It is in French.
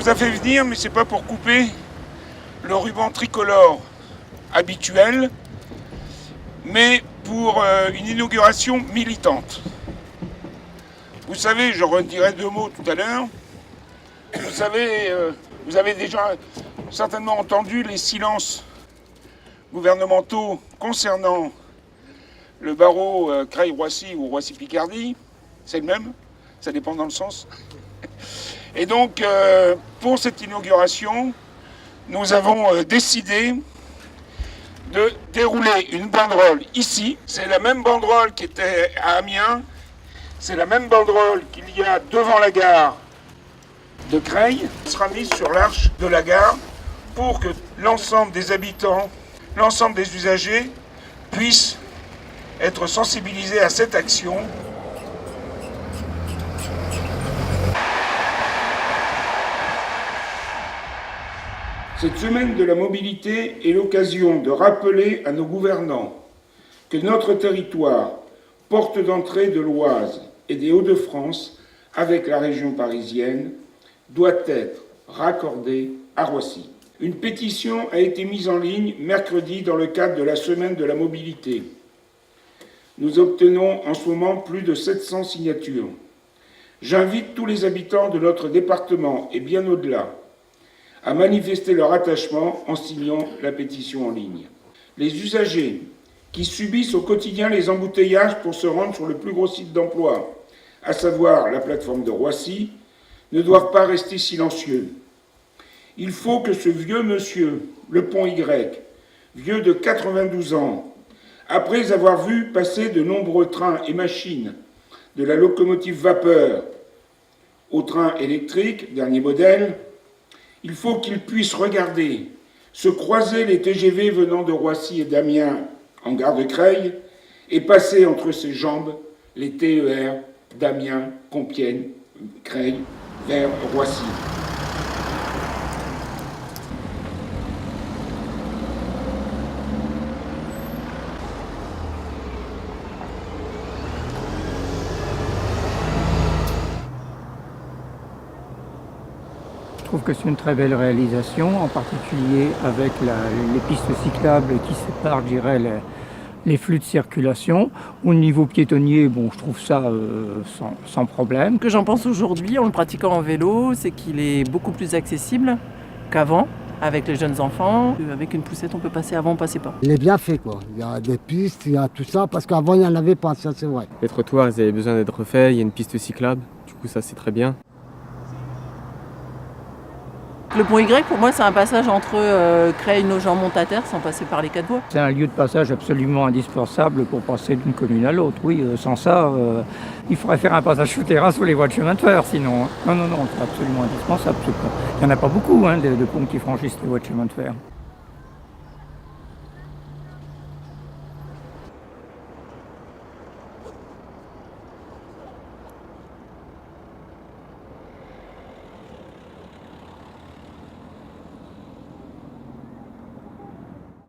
nous a fait venir, mais c'est pas pour couper le ruban tricolore habituel, mais pour une inauguration militante. Vous savez, je redirai 2 mots tout à l'heure. Vous savez, vous avez déjà certainement entendu les silences gouvernementaux concernant le barreau Creil-Roissy ou Roissy-Picardie. C'est le même, ça dépend dans le sens. Et donc, pour cette inauguration, nous avons décidé de dérouler une banderole ici. C'est la même banderole qui était à Amiens. C'est la même banderole qu'il y a devant la gare de Creil. Elle sera mise sur l'arche de la gare pour que l'ensemble des habitants, l'ensemble des usagers puissent être sensibilisés à cette action. Cette semaine de la mobilité est l'occasion de rappeler à nos gouvernants que notre territoire, porte d'entrée de l'Oise et des Hauts-de-France avec la région parisienne, doit être raccordé à Roissy. Une pétition a été mise en ligne mercredi dans le cadre de la semaine de la mobilité. Nous obtenons en ce moment plus de 700 signatures. J'invite tous les habitants de notre département et bien au-delà à manifester leur attachement en signant la pétition en ligne. Les usagers qui subissent au quotidien les embouteillages pour se rendre sur le plus gros site d'emploi, à savoir la plateforme de Roissy, ne doivent pas rester silencieux. Il faut que ce vieux monsieur, le pont Y, vieux de 92 ans, après avoir vu passer de nombreux trains et machines, de la locomotive vapeur au train électrique, dernier modèle, il faut qu'il puisse regarder, se croiser les TGV venant de Roissy et d'Amiens en gare de Creil et passer entre ses jambes les TER d'Amiens, Compiègne, Creil vers Roissy. Je trouve que c'est une très belle réalisation, en particulier avec les pistes cyclables qui séparent, je dirais, les flux de circulation. Au niveau piétonnier, bon, je trouve ça sans problème. Ce que j'en pense aujourd'hui, en le pratiquant en vélo, c'est qu'il est beaucoup plus accessible qu'avant, avec les jeunes enfants. Avec une poussette, on peut passer avant, on passait pas. Il est bien fait, quoi. Il y a des pistes, il y a tout ça, parce qu'avant, il n'y en avait pas, ça c'est vrai. Les trottoirs, ils avaient besoin d'être refaits, il y a une piste cyclable, du coup ça c'est très bien. Le pont Y, pour moi, c'est un passage entre Creil, Nogent-Montataire, sans passer par les 4 voies. C'est un lieu de passage absolument indispensable pour passer d'une commune à l'autre. Oui, sans ça, il faudrait faire un passage souterrain sous les voies de chemin de fer, sinon. Non, c'est absolument indispensable. Il n'y en a pas beaucoup de ponts qui franchissent les voies de chemin de fer.